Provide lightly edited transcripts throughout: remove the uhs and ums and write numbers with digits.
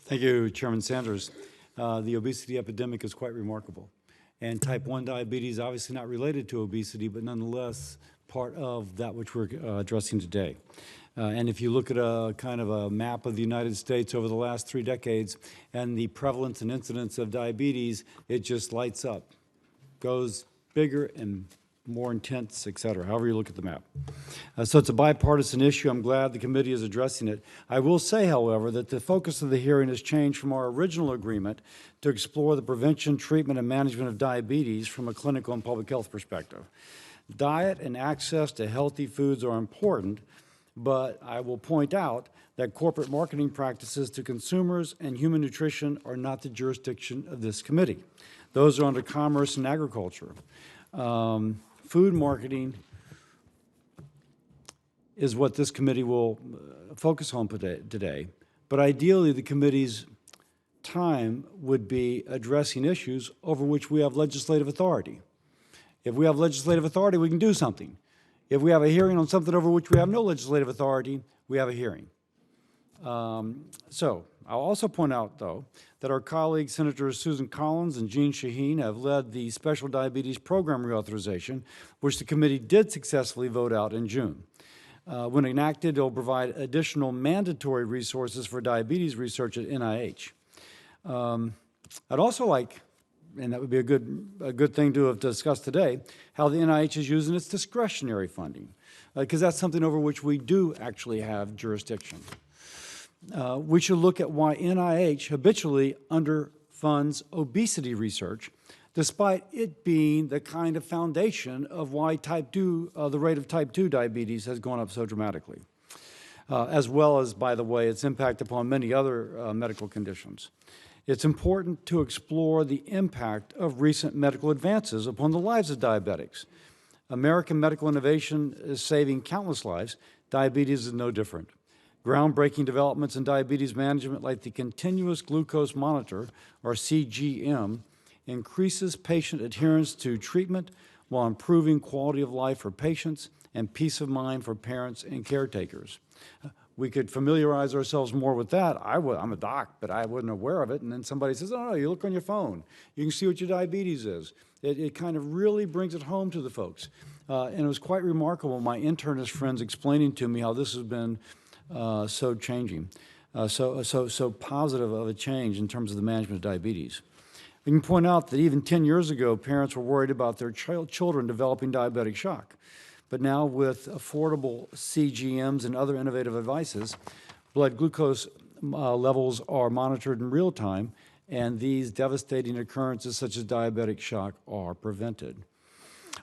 Thank you, Chairman Sanders. The obesity epidemic is quite remarkable. And type 1 diabetes, obviously not related to obesity, but nonetheless part of that which we're addressing today. And if you look at a kind of a map of the United States over the last 3 decades and the prevalence and incidence of diabetes, it just lights up, goes bigger and more intense, et cetera, however you look at the map. So it's a bipartisan issue. I'm glad the committee is addressing it. I will say, however, that the focus of the hearing has changed from our original agreement to explore the prevention, treatment, and management of diabetes from a clinical and public health perspective. Diet and access to healthy foods are important, but I will point out that corporate marketing practices to consumers and human nutrition are not the jurisdiction of this committee. Those are under commerce and agriculture. Food marketing is what this committee will focus on today, but ideally the committee's time would be addressing issues over which we have legislative authority. If we have legislative authority, we can do something. If we have a hearing on something over which we have no legislative authority, we have a hearing. So I'll also point out, though, that our colleagues, Senators Susan Collins and Jean Shaheen, have led the Special Diabetes Program reauthorization, which the committee did successfully vote out in June. When enacted, it will provide additional mandatory resources for diabetes research at NIH. I'd also like, and that would be a good thing to have discussed today, how the NIH is using its discretionary funding, because that's something over which we do actually have jurisdiction. We should look at why NIH habitually underfunds obesity research, despite it being the kind of foundation of why the rate of type 2 diabetes has gone up so dramatically, as well as, by the way, its impact upon many other medical conditions. It's important to explore the impact of recent medical advances upon the lives of diabetics. American medical innovation is saving countless lives. Diabetes is no different. Groundbreaking developments in diabetes management, like the continuous glucose monitor, or CGM, increases patient adherence to treatment while improving quality of life for patients and peace of mind for parents and caretakers. We could familiarize ourselves more with that. I'm a doc, but I wasn't aware of it. And then somebody says, oh, no, you look on your phone. You can see what your diabetes is. It kind of really brings it home to the folks. And it was quite remarkable, my internist friends explaining to me how this has been so changing, so positive of a change in terms of the management of diabetes. We can point out that even 10 years ago, parents were worried about their children developing diabetic shock. But now with affordable CGMs and other innovative devices, blood glucose levels are monitored in real time, and these devastating occurrences such as diabetic shock are prevented.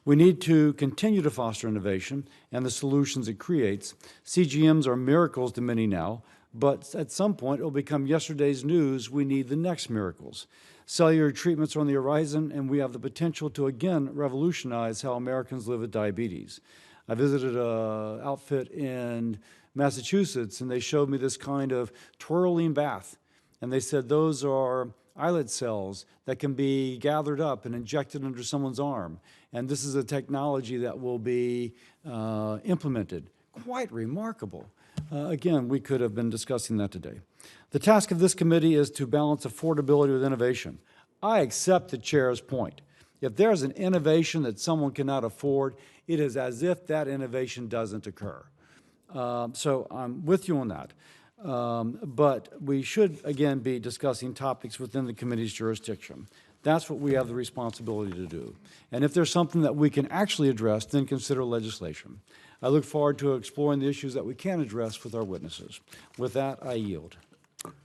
We need to continue to foster innovation and the solutions it creates. CGMs are miracles to many now, but at some point it will become yesterday's news. We need the next miracles. Cellular treatments are on the horizon, and we have the potential to again revolutionize how Americans live with diabetes. I visited an outfit in Massachusetts, and they showed me this kind of twirling bath, and they said those are islet cells that can be gathered up and injected under someone's arm. And this is a technology that will be implemented. Quite remarkable. Again, we could have been discussing that today. The task of this committee is to balance affordability with innovation. I accept the chair's point. If there's an innovation that someone cannot afford, it is as if that innovation doesn't occur. So I'm with you on that. But we should, again, be discussing topics within the committee's jurisdiction. That's what we have the responsibility to do. And if there's something that we can actually address, then consider legislation. I look forward to exploring the issues that we can address with our witnesses. With that, I yield.